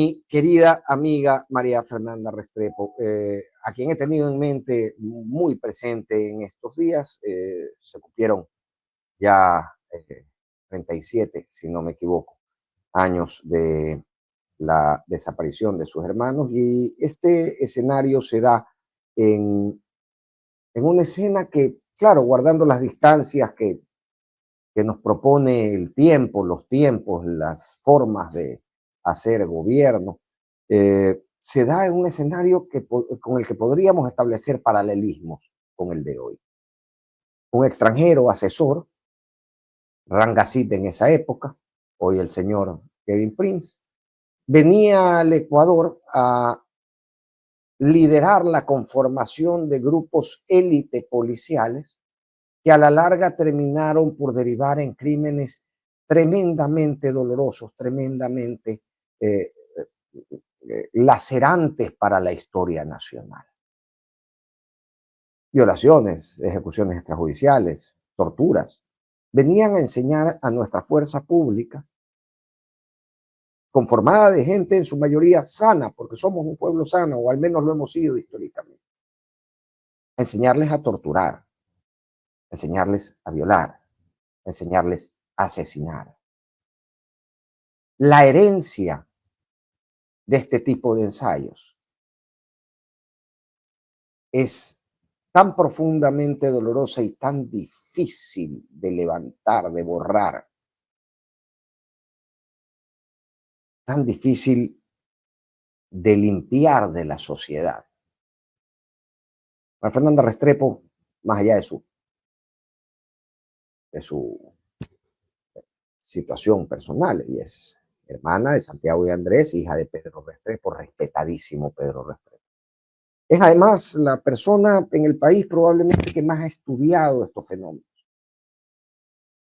Mi querida amiga María Fernanda Restrepo, a quien he tenido en mente muy presente en estos días, se cumplieron ya 37, si no me equivoco, años de la desaparición de sus hermanos, y este escenario se da en, en una escena que, claro, guardando las distancias que nos propone el tiempo, los tiempos, las formas de hacer gobierno, se da en un escenario con el que podríamos establecer paralelismos con el de hoy. Un extranjero asesor, Rangasit en esa época, hoy el señor Kevin Prince, venía al Ecuador a liderar la conformación de grupos élite policiales que a la larga terminaron por derivar en crímenes tremendamente dolorosos, tremendamente eh, lacerantes para la historia nacional. Violaciones, ejecuciones extrajudiciales, torturas. Venían a enseñar a nuestra fuerza pública, conformada de gente en su mayoría sana, porque somos un pueblo sano, o al menos lo hemos sido históricamente, a enseñarles a torturar, enseñarles a violar, enseñarles a asesinar. La herencia de este tipo de ensayos es tan profundamente dolorosa y tan difícil de levantar, de borrar, tan difícil de limpiar de la sociedad. Para Fernanda Restrepo, más allá de su situación personal, y es hermana de Santiago y Andrés, hija de Pedro Restrepo, respetadísimo Pedro Restrepo. Es además la persona en el país probablemente que más ha estudiado estos fenómenos.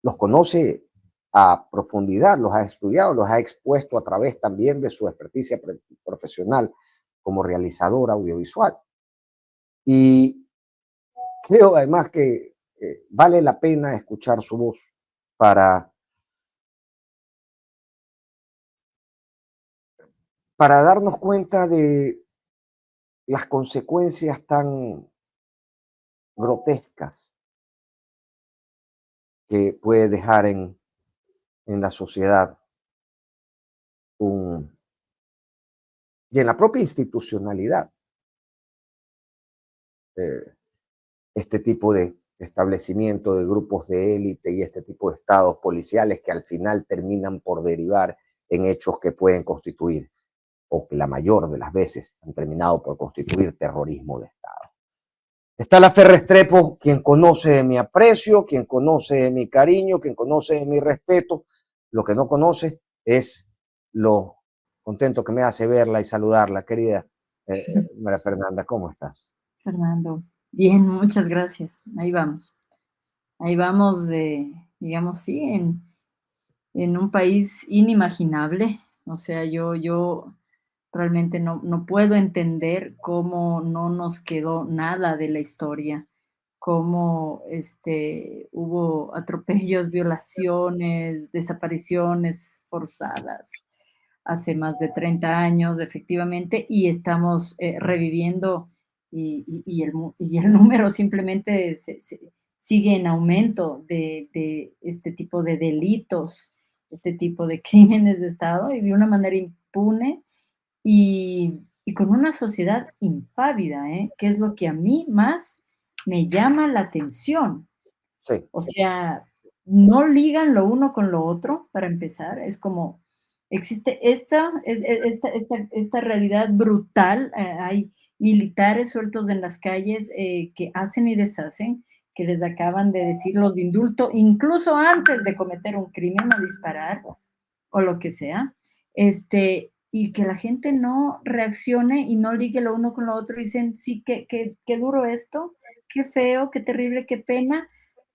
Los conoce a profundidad, los ha estudiado, los ha expuesto a través también de su experticia profesional como realizador audiovisual. Y creo además que vale la pena escuchar su voz para, para darnos cuenta de las consecuencias tan grotescas que puede dejar en la sociedad un, y en la propia institucionalidad eh, este tipo de establecimiento de grupos de élite y este tipo de estados policiales que al final terminan por derivar en hechos que pueden constituir, o que la mayor de las veces han terminado por constituir terrorismo de Estado. Está la Fer Restrepo, quien conoce de mi aprecio, quien conoce de mi cariño, quien conoce de mi respeto. Lo que no conoce es lo contento que me hace verla y saludarla, querida María Fernanda. ¿Cómo estás? Fernando, bien, muchas gracias. Ahí vamos. Ahí vamos, digamos, sí, en un país inimaginable. O sea, yo realmente no puedo entender cómo no nos quedó nada de la historia, cómo hubo atropellos, violaciones, desapariciones forzadas hace más de 30 años, efectivamente, y estamos reviviendo y el número simplemente sigue en aumento de este tipo de delitos, este tipo de crímenes de Estado, y de una manera impune y con una sociedad impávida, ¿eh? Que es lo que a mí más me llama la atención. Sí. O sea, no ligan lo uno con lo otro, para empezar. Es como, existe esta realidad brutal. Hay militares sueltos en las calles que hacen y deshacen, que les acaban de decir los de indulto, incluso antes de cometer un crimen o disparar o lo que sea. Y que la gente no reaccione y no ligue lo uno con lo otro. Dicen, sí, qué duro esto, qué feo, qué terrible, qué pena,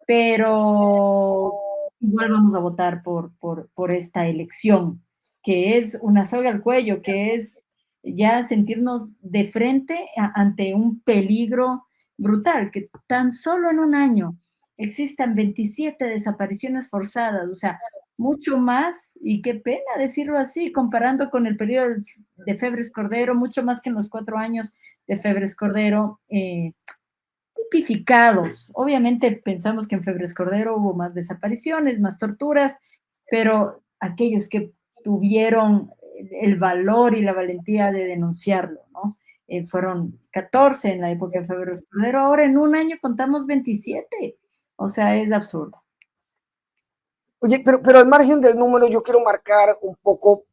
pero igual vamos a votar por esta elección, que es una soga al cuello, que es ya sentirnos de frente ante un peligro brutal, que tan solo en un año existan 27 desapariciones forzadas. O sea, mucho más, y qué pena decirlo así, comparando con el periodo de Febres Cordero, mucho más que en los 4 años de Febres Cordero, tipificados. Obviamente pensamos que en Febres Cordero hubo más desapariciones, más torturas, pero aquellos que tuvieron el valor y la valentía de denunciarlo, ¿no? Fueron 14 en la época de Febres Cordero, ahora en un año contamos 27. O sea, es absurdo. Oye, pero al margen del número, yo quiero marcar un poco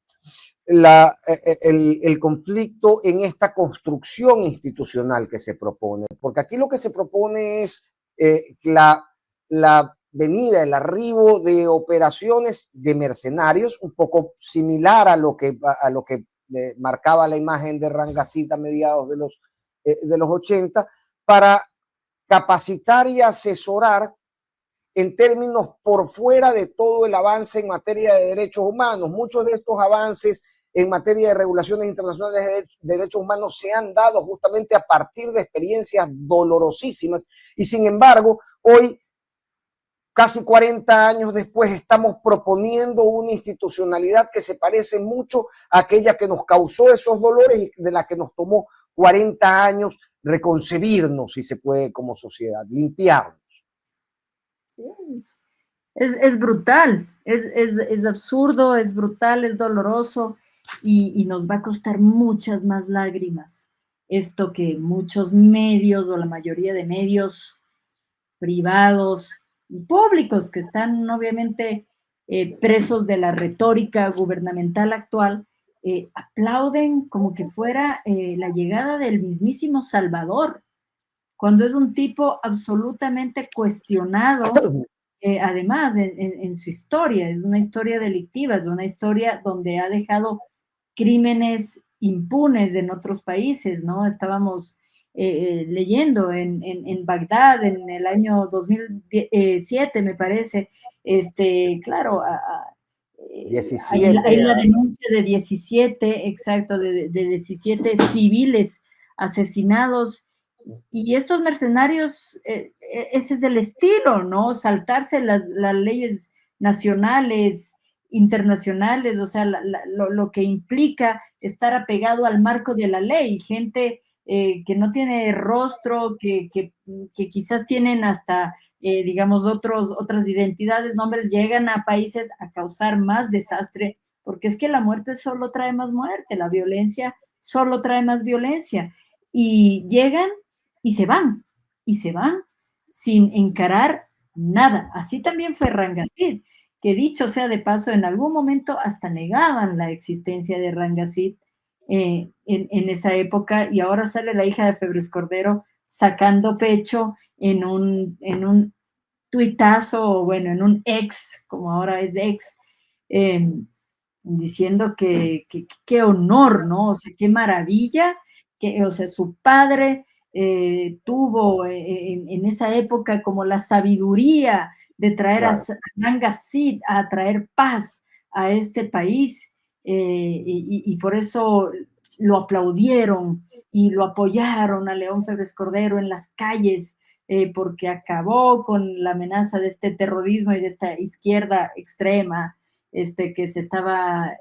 el conflicto en esta construcción institucional que se propone, porque aquí lo que se propone es la venida, el arribo de operaciones de mercenarios, un poco similar a lo que marcaba la imagen de Rangacita a mediados de los 80, para capacitar y asesorar en términos por fuera de todo el avance en materia de derechos humanos. Muchos de estos avances en materia de regulaciones internacionales de derechos humanos se han dado justamente a partir de experiencias dolorosísimas y sin embargo hoy, casi 40 años después, estamos proponiendo una institucionalidad que se parece mucho a aquella que nos causó esos dolores y de la que nos tomó 40 años reconcebirnos, si se puede, como sociedad, limpiarnos. Sí, es brutal, es absurdo, es brutal, es doloroso y nos va a costar muchas más lágrimas. Esto que muchos medios o la mayoría de medios privados y públicos que están obviamente presos de la retórica gubernamental actual, aplauden como que fuera la llegada del mismísimo Salvador, cuando es un tipo absolutamente cuestionado, además en su historia, es una historia delictiva, es una historia donde ha dejado crímenes impunes en otros países, ¿no? Estábamos leyendo en Bagdad en el año 2007, me parece, claro, hay 17. la denuncia de 17, exacto, de 17 civiles asesinados y estos mercenarios, ese es el estilo, ¿no? Saltarse las leyes nacionales, internacionales, o sea, lo que implica estar apegado al marco de la ley, gente que no tiene rostro, que quizás tienen hasta, digamos, otras identidades, nombres, llegan a países a causar más desastre, porque es que la muerte solo trae más muerte, la violencia solo trae más violencia. Y llegan y se van sin encarar nada. Así también fue Rangacid, que dicho sea de paso, en algún momento hasta negaban la existencia de Rangacid en esa época, y ahora sale la hija de Febres Cordero sacando pecho en un tuitazo, o bueno, en un ex, como ahora es ex, eh, diciendo que qué honor, ¿no? O sea, qué maravilla, que, o sea, su padre tuvo en esa época como la sabiduría de traer a Claro. Rangacid a traer paz a este país y por eso lo aplaudieron y lo apoyaron a León Febres Cordero en las calles porque acabó con la amenaza de este terrorismo y de esta izquierda extrema que se estaba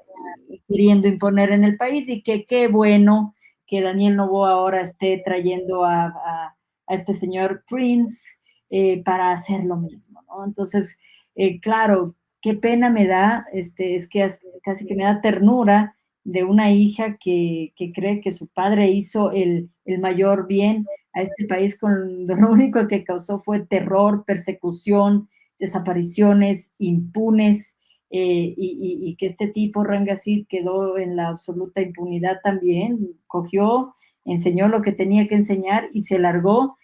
queriendo imponer en el país y que qué bueno que Daniel Noboa ahora esté trayendo a este señor Prince para hacer lo mismo, ¿no? Entonces, claro, qué pena me da, es que casi que me da ternura de una hija que cree que su padre hizo el mayor bien a este país cuando lo único que causó fue terror, persecución, desapariciones impunes, y que este tipo, Rangacid, quedó en la absoluta impunidad también, cogió, enseñó lo que tenía que enseñar y se largó.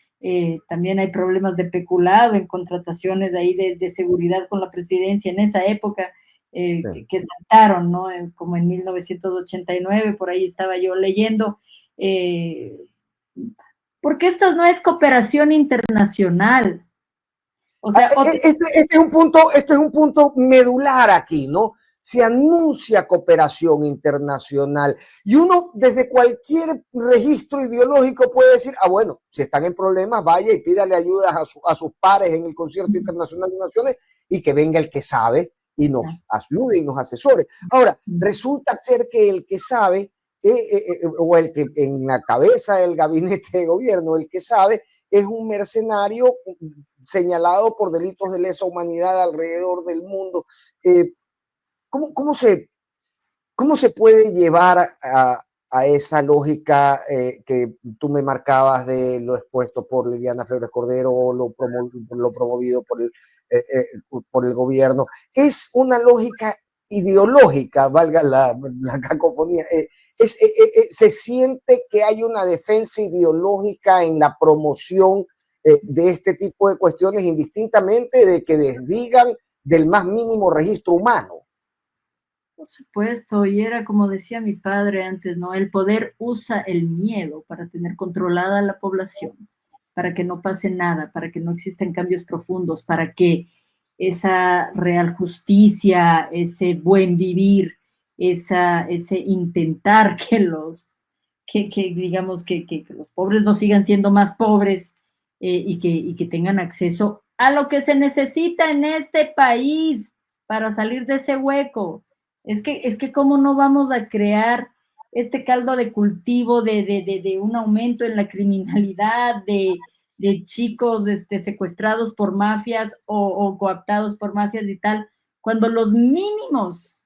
También hay problemas de peculado en contrataciones ahí de seguridad con la presidencia en esa época, que saltaron, ¿no? Como en 1989, por ahí estaba yo leyendo, porque esto no es cooperación internacional. O sea, Este es un punto medular aquí, ¿no? Se anuncia cooperación internacional y uno desde cualquier registro ideológico puede decir, ah, bueno, si están en problemas, vaya y pídale ayuda a sus pares en el Concierto Internacional de Naciones y que venga el que sabe y nos ayude y nos asesore. Ahora, resulta ser que el que sabe, o el que en la cabeza del gabinete de gobierno, el que sabe, es un mercenario señalado por delitos de lesa humanidad alrededor del mundo. ¿Cómo, cómo se puede llevar a esa lógica que tú me marcabas de lo expuesto por Liliana Febres Cordero o lo promovido por el gobierno? Es una lógica ideológica, valga la cacofonía. Se siente que hay una defensa ideológica en la promoción de este tipo de cuestiones, indistintamente de que desdigan del más mínimo registro humano. Por supuesto, y era como decía mi padre antes, ¿no? El poder usa el miedo para tener controlada la población, para que no pase nada, para que no existan cambios profundos, para que esa real justicia, ese buen vivir, ese intentar que digamos, que los pobres no sigan siendo más pobres y que tengan acceso a lo que se necesita en este país para salir de ese hueco. Es que cómo no vamos a crear este caldo de cultivo de un aumento en la criminalidad, de chicos secuestrados por mafias o coaptados por mafias y tal, cuando los mínimos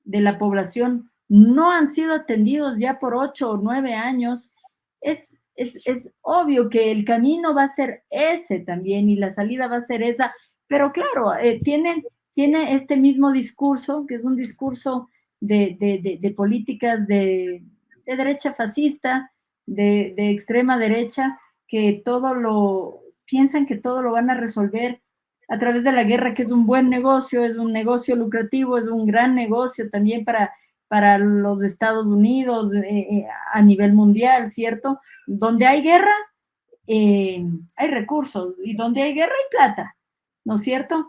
de la población no han sido atendidos ya por 8 o 9 años, es obvio que el camino va a ser ese también y la salida va a ser esa, pero claro, tiene este mismo discurso, que es un discurso de políticas de derecha fascista, de extrema derecha, que piensan que todo lo van a resolver a través de la guerra, que es un buen negocio, es un negocio lucrativo, es un gran negocio también para los Estados Unidos a nivel mundial, ¿cierto? Donde hay guerra, hay recursos, y donde hay guerra hay plata, ¿no es cierto?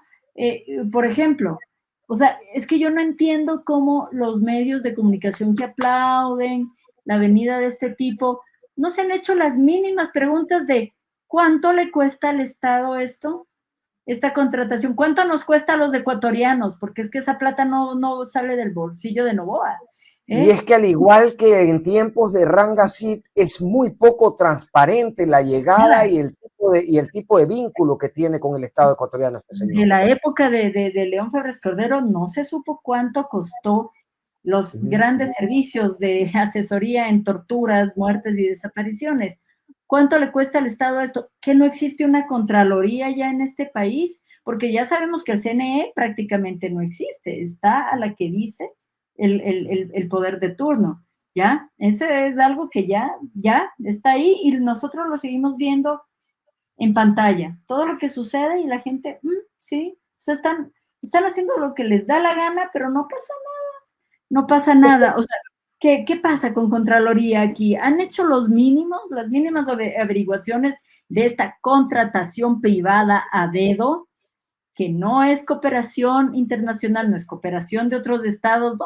Por ejemplo, o sea, es que yo no entiendo cómo los medios de comunicación que aplauden la venida de este tipo no se han hecho las mínimas preguntas de cuánto le cuesta al Estado esto, esta contratación, cuánto nos cuesta a los ecuatorianos, porque es que esa plata no sale del bolsillo de Novoa. Y es que al igual que en tiempos de Rangasit, es muy poco transparente la llegada y el tipo de vínculo que tiene con el Estado ecuatoriano este señor. De la época de León Febres Cordero no se supo cuánto costó los grandes servicios de asesoría en torturas, muertes y desapariciones. ¿Cuánto le cuesta al Estado esto? ¿Que no existe una Contraloría ya en este país? Porque ya sabemos que el CNE prácticamente no existe, está a la que dice el poder de turno, ¿ya? Eso es algo que ya está ahí y nosotros lo seguimos viendo en pantalla, todo lo que sucede y la gente, sí, o sea, están haciendo lo que les da la gana, pero no pasa nada, o sea, ¿qué pasa con Contraloría aquí? Han hecho las mínimas averiguaciones de esta contratación privada a dedo, que no es cooperación internacional, no es cooperación de otros estados.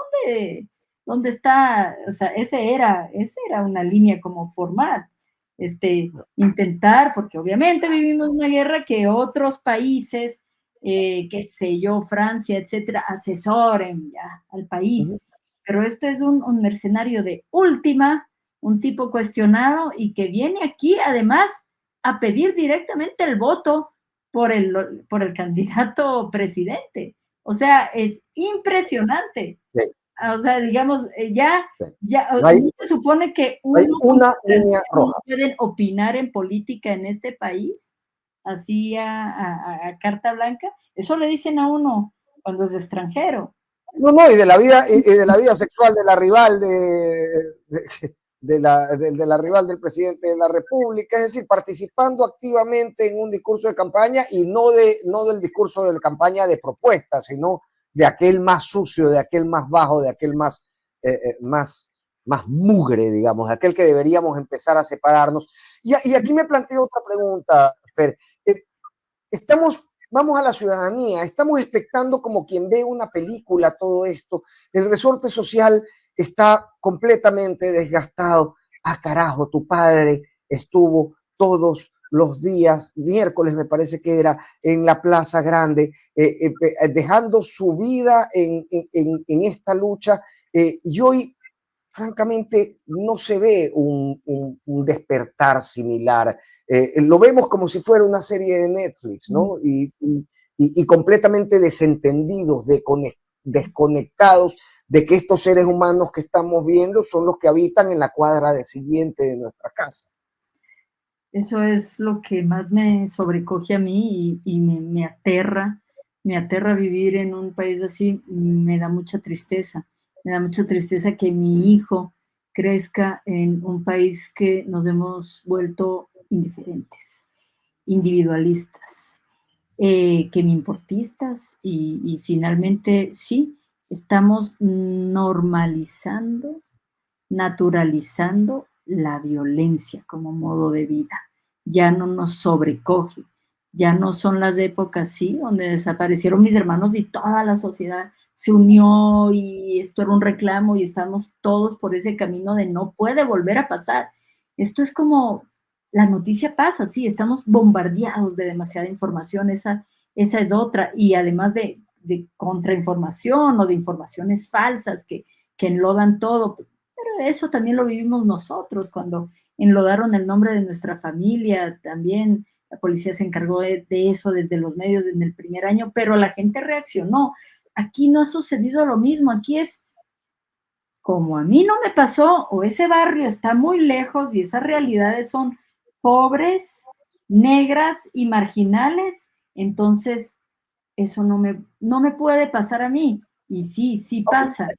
¿Dónde está? O sea, esa era una línea como formal. Intentar, porque obviamente vivimos una guerra que otros países, qué sé yo, Francia, etcétera, asesoren ya al país. Pero esto es un mercenario de última, un tipo cuestionado y que viene aquí además a pedir directamente el voto por el candidato presidente. O sea, es impresionante. Sí. O sea, digamos, ya se supone que hay una línea roja. pueden opinar en política en este país, así a carta blanca. Eso le dicen a uno cuando es extranjero. No, y de la vida sexual de la rival de la rival del presidente de la República, es decir, participando activamente en un discurso de campaña y no del discurso de campaña de propuestas, sino de aquel más sucio, de aquel más bajo, de aquel más mugre, digamos, de aquel que deberíamos empezar a separarnos. Y aquí me planteo otra pregunta, Fer. Vamos a la ciudadanía, estamos expectando como quien ve una película todo esto. El resorte social está completamente desgastado. Ah, carajo, tu padre estuvo todos los días, miércoles me parece que era, en la Plaza Grande, dejando su vida en esta lucha. Y hoy, francamente, no se ve un despertar similar. Lo vemos como si fuera una serie de Netflix, ¿no? Y completamente desentendidos, desconectados de que estos seres humanos que estamos viendo son los que habitan en la cuadra de siguiente de nuestra casa. Eso es lo que más me sobrecoge a mí y me aterra vivir en un país así, me da mucha tristeza que mi hijo crezca en un país que nos hemos vuelto indiferentes, individualistas, que me importistas y finalmente sí, estamos normalizando, naturalizando la violencia como modo de vida. Ya no nos sobrecoge, ya no son las épocas, sí, donde desaparecieron mis hermanos y toda la sociedad se unió y esto era un reclamo y estamos todos por ese camino de no puede volver a pasar. Esto es como la noticia pasa, sí, estamos bombardeados de demasiada información, esa es otra, y además de contrainformación o de informaciones falsas que enlodan todo, pero eso también lo vivimos nosotros cuando enlodaron el nombre de nuestra familia, también la policía se encargó de eso desde los medios en el primer año, pero la gente reaccionó. Aquí no ha sucedido lo mismo, aquí es como a mí no me pasó, o ese barrio está muy lejos y esas realidades son pobres, negras y marginales, entonces eso no me puede pasar a mí. Y sí, sí pasa.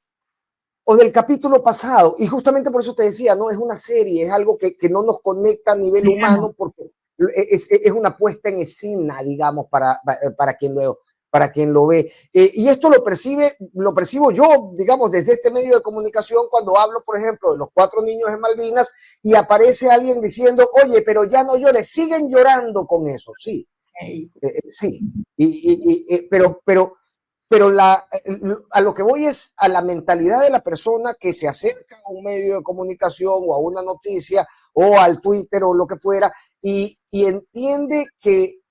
O del capítulo pasado, y justamente por eso te decía, no es una serie, es algo que no nos conecta a nivel Claro. humano porque es una puesta en escena, digamos, para quien lo ve. Y esto lo percibo yo, digamos, desde este medio de comunicación cuando hablo, por ejemplo, de los 4 niños en Malvinas y aparece alguien diciendo, oye, pero ya no llores, siguen llorando con eso, sí, sí, pero a lo que voy es a la mentalidad de la persona que se acerca a un medio de comunicación o a una noticia o al Twitter o lo que fuera y entiende que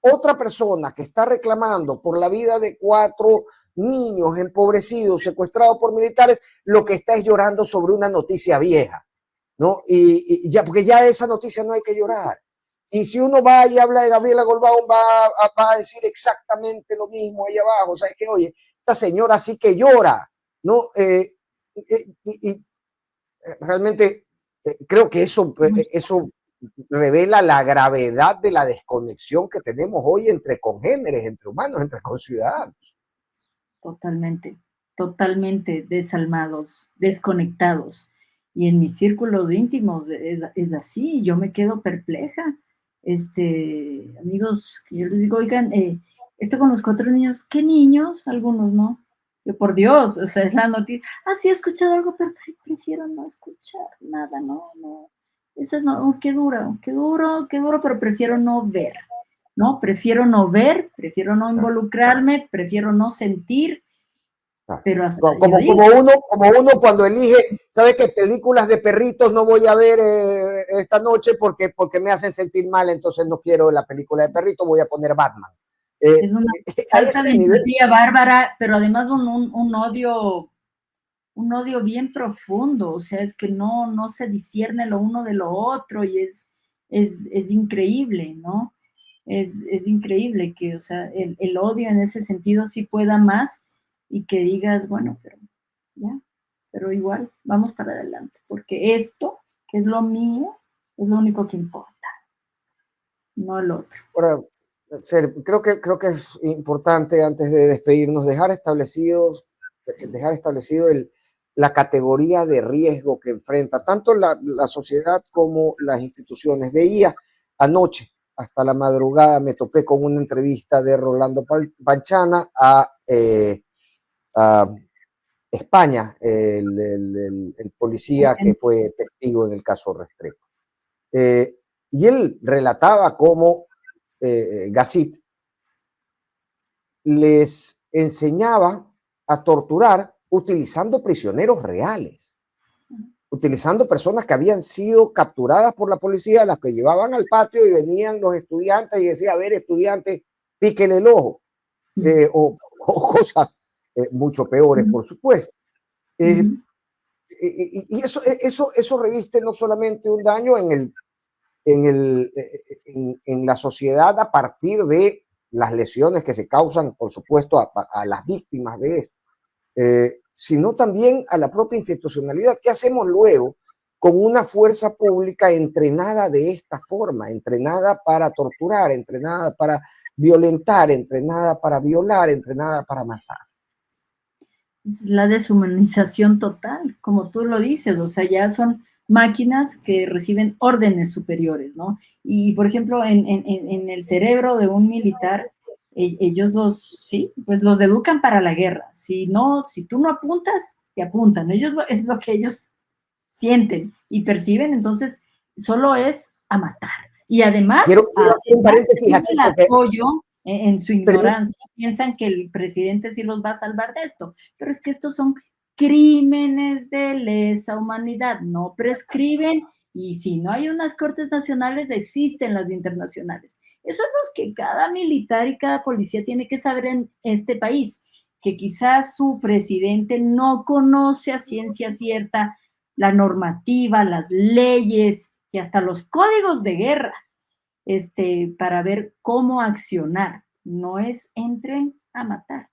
otra persona que está reclamando por la vida de 4 niños empobrecidos, secuestrados por militares, lo que está es llorando sobre una noticia vieja, ¿no? Y ya, porque ya esa noticia no hay que llorar. Y si uno va y habla de Gabriela Golbao, va a decir exactamente lo mismo ahí abajo. O sea, es que, oye, esta señora sí que llora, ¿no? Y realmente creo que eso revela la gravedad de la desconexión que tenemos hoy entre congéneres, entre humanos, entre conciudadanos. Totalmente, totalmente desalmados, desconectados. Y en mis círculos íntimos es así, yo me quedo perpleja. Amigos, que yo les digo, oigan, esto con los 4 niños, ¿qué niños? Algunos, ¿no? Yo, por Dios, o sea, es la noticia. Ah, sí, he escuchado algo, pero prefiero no escuchar nada, no, no. Esas no, oh, qué duro, qué duro, qué duro, pero prefiero no ver. ¿No? Prefiero no ver, prefiero no involucrarme, prefiero no sentir, pero hasta yo digo, Como uno cuando elige, ¿sabe qué? Películas de perritos no voy a ver esta noche porque me hacen sentir mal, entonces no quiero la película de perritos, voy a poner Batman. es una A falta de ese nivel. empatía bárbara, pero además un odio bien profundo, o sea, es que no se discierne lo uno de lo otro y es increíble, ¿no? Es increíble que, o sea, el odio en ese sentido sí pueda más y que digas, bueno, pero ya, pero igual, vamos para adelante, porque esto, que es lo mío, es lo único que importa, no el otro. Ahora, Fer, creo que es importante antes de despedirnos dejar establecido la categoría de riesgo que enfrenta tanto la sociedad como las instituciones. Veía anoche, hasta la madrugada, me topé con una entrevista de Rolando Panchana a España, el policía que fue testigo en el caso Restrepo. Y él relataba cómo Gassit les enseñaba a torturar utilizando prisioneros reales, utilizando personas que habían sido capturadas por la policía, las que llevaban al patio y venían los estudiantes y decía, a ver, estudiante, píquele el ojo, o cosas mucho peores, por supuesto. Y eso reviste no solamente un daño en la sociedad a partir de las lesiones que se causan, por supuesto, a las víctimas de esto, sino también a la propia institucionalidad. ¿Qué hacemos luego con una fuerza pública entrenada de esta forma, entrenada para torturar, entrenada para violentar, entrenada para violar, entrenada para matar? Es la deshumanización total, como tú lo dices, o sea, ya son máquinas que reciben órdenes superiores, ¿no? Y por ejemplo, en el cerebro de un militar, ellos sí, pues los educan para la guerra. Si no, si tú no apuntas, te apuntan. Ellos es lo que ellos sienten y perciben, entonces solo es a matar. Y además, Quiero hacer un paréntesis teniendo aquí el porque apoyo en su ignorancia, piensan que el presidente sí los va a salvar de esto, pero es que estos son crímenes de lesa humanidad, no prescriben y si no hay unas cortes nacionales, existen las internacionales. Eso es lo que cada militar y cada policía tiene que saber en este país, que quizás su presidente no conoce a ciencia cierta la normativa, las leyes y hasta los códigos de guerra, para ver cómo accionar. No es entren a matar.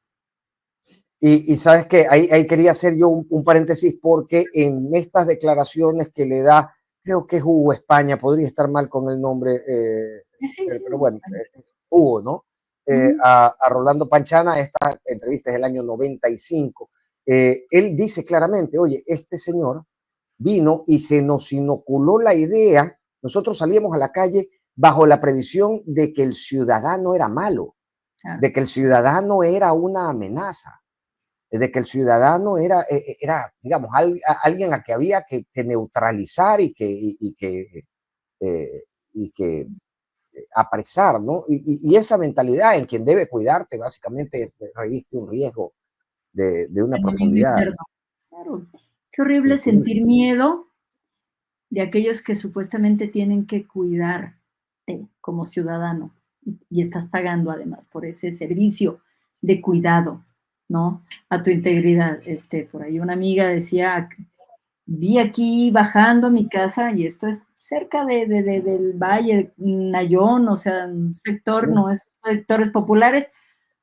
Y sabes que ahí quería hacer yo un paréntesis porque en estas declaraciones que le da, creo que es Hugo España, podría estar mal con el nombre, Sí, sí, pero bueno, Hugo, ¿no? A Rolando Panchana, esta entrevista es del año 95. Él dice claramente, oye, este señor vino y se nos inoculó la idea, nosotros salíamos a la calle bajo la previsión de que el ciudadano era malo, claro. de que el ciudadano era una amenaza, de que el ciudadano era digamos, alguien a que había que neutralizar y que apresar, ¿no? Y esa mentalidad en quien debe cuidarte, básicamente, reviste un riesgo de una Enemigo profundidad. interno. Claro. Qué horrible Increíble. sentir miedo de aquellos que supuestamente tienen que cuidarte como ciudadano y estás pagando además por ese servicio de cuidado, ¿no? A tu integridad. Por ahí una amiga decía, vi aquí bajando a mi casa y esto es cerca del Valle, Nayón, o sea, un sector, no es sectores populares,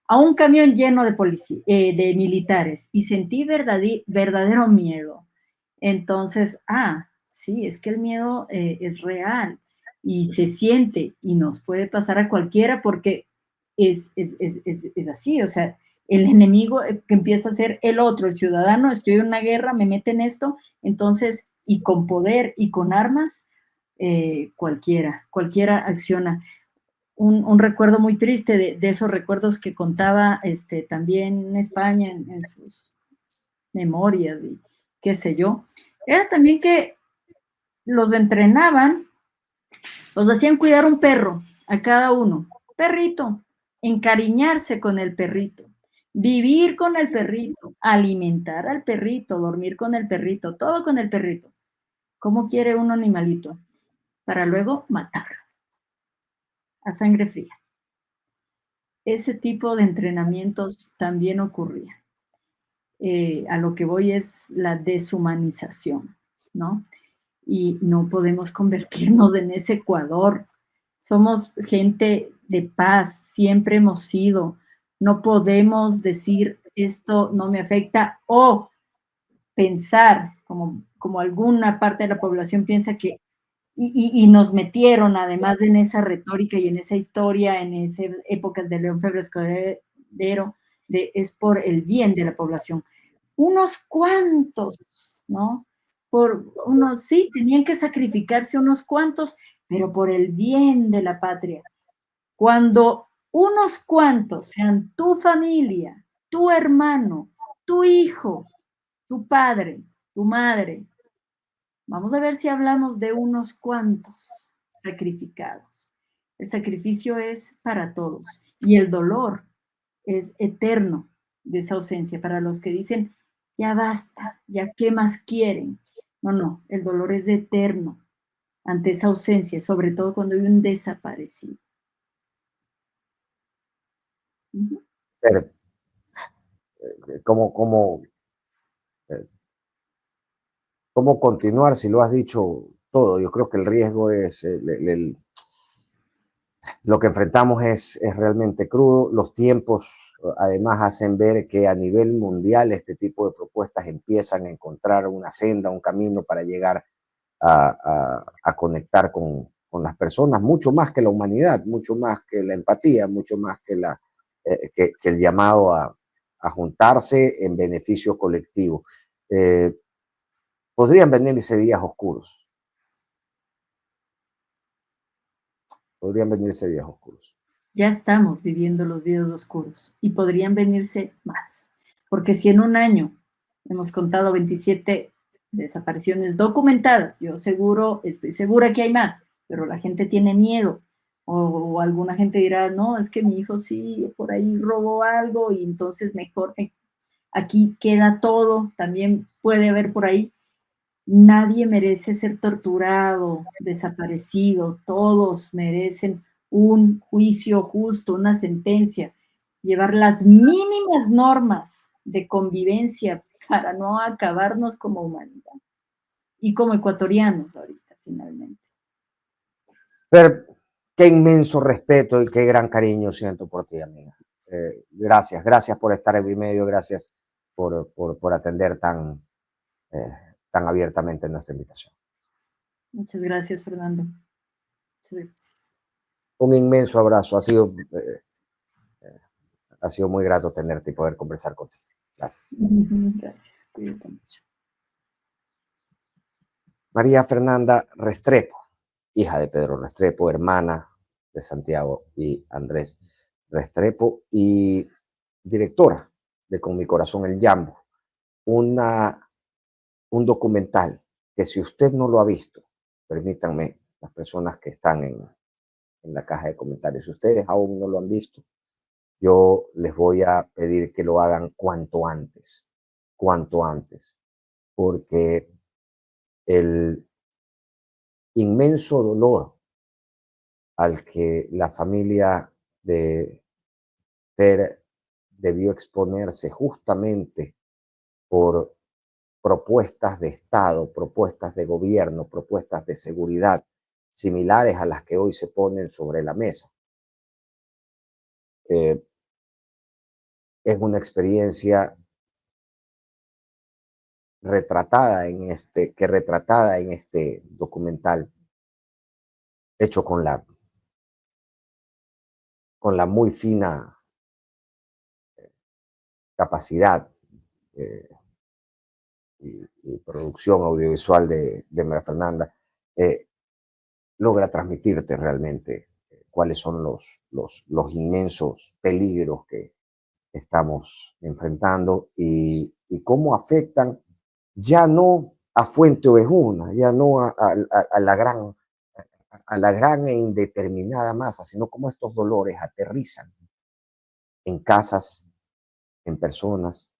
a un camión lleno de de militares y sentí verdadero miedo. Entonces, sí, es que el miedo es real y se siente y nos puede pasar a cualquiera porque es así, o sea, el enemigo que empieza a ser el otro, el ciudadano, estoy en una guerra, me mete en esto, entonces, y con poder y con armas, cualquiera acciona. Un recuerdo muy triste de esos recuerdos que contaba también en España en sus memorias y qué sé yo, era también que los entrenaban, los hacían cuidar un perro a cada uno, perrito, encariñarse con el perrito, vivir con el perrito, alimentar al perrito, dormir con el perrito, todo con el perrito. ¿Cómo quiere un animalito? Para luego matarlo a sangre fría. Ese tipo de entrenamientos también ocurría. A lo que voy es la deshumanización, ¿no? Y no podemos convertirnos en ese Ecuador. Somos gente de paz, siempre hemos sido. No podemos decir esto no me afecta o pensar, como alguna parte de la población piensa que, y nos metieron además en esa retórica y en esa historia, en esas épocas de León Febres Cordero, es por el bien de la población. Unos cuantos, ¿no? Por unos, sí, tenían que sacrificarse unos cuantos, pero por el bien de la patria. Cuando unos cuantos sean tu familia, tu hermano, tu hijo, tu padre, tu madre, vamos a ver si hablamos de unos cuantos sacrificados. El sacrificio es para todos y el dolor es eterno de esa ausencia para los que dicen, ya basta, ya qué más quieren, No, no, el dolor es eterno ante esa ausencia, sobre todo cuando hay un desaparecido. Ujú. Pero, ¿cómo, cómo, eh, cómo continuar si lo has dicho todo? Yo creo que el riesgo es lo que enfrentamos es realmente crudo. Los tiempos además hacen ver que a nivel mundial este tipo de propuestas empiezan a encontrar una senda, un camino para llegar a conectar con las personas, mucho más que la humanidad, mucho más que la empatía, mucho más que, que el llamado a juntarse en beneficio colectivo. Eh, Podrían venirse días oscuros, podrían venirse días oscuros. Ya estamos viviendo los días oscuros y podrían venirse más, porque si en un año hemos contado 27 desapariciones documentadas, yo seguro, estoy segura que hay más, pero la gente tiene miedo o alguna gente dirá, no, es que mi hijo sí, por ahí robó algo y entonces mejor aquí queda todo, también puede haber por ahí. Nadie merece ser torturado, desaparecido, todos merecen un juicio justo, una sentencia, llevar las mínimas normas de convivencia para no acabarnos como humanidad y como ecuatorianos ahorita finalmente. Pero qué inmenso respeto y qué gran cariño siento por ti, amiga. Gracias, gracias por estar en mi medio, gracias por atender eh, tan abiertamente nuestra invitación. Muchas gracias, Fernando. Muchas gracias. Un inmenso abrazo, ha sido muy grato tenerte y poder conversar contigo. Gracias. Gracias, cuídate mucho. María Fernanda Restrepo, hija de Pedro Restrepo, hermana de Santiago y Andrés Restrepo y directora de Con mi corazón el Yambo, una, un documental que si usted no lo ha visto, permítanme, las personas que están en la caja de comentarios, si ustedes aún no lo han visto, yo les voy a pedir que lo hagan cuanto antes, porque el inmenso dolor al que la familia de Per debió exponerse justamente por propuestas de Estado, propuestas de gobierno, propuestas de seguridad similares a las que hoy se ponen sobre la mesa. Eh, es una experiencia retratada en este documental, hecho con la muy fina capacidad eh, y producción audiovisual de María Fernanda, eh, logra transmitirte realmente cuáles son los inmensos peligros que estamos enfrentando y cómo afectan ya no a Fuente Ovejuna, ya no a la gran e indeterminada masa, sino cómo estos dolores aterrizan en casas, en personas,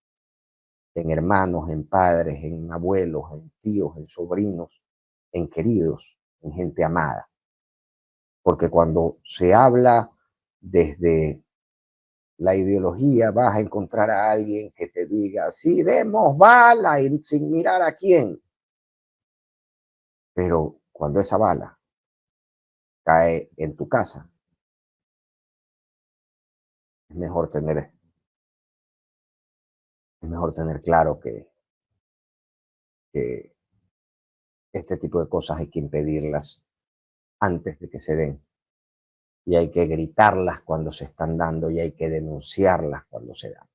en hermanos, en padres, en abuelos, en tíos, en sobrinos, en queridos, en gente amada. Porque cuando se habla desde la ideología, vas a encontrar a alguien que te diga, sí, demos bala y sin mirar a quién. Pero cuando esa bala cae en tu casa, es mejor tener claro que este tipo de cosas hay que impedirlas antes de que se den. Y hay que gritarlas cuando se están dando y hay que denunciarlas cuando se dan.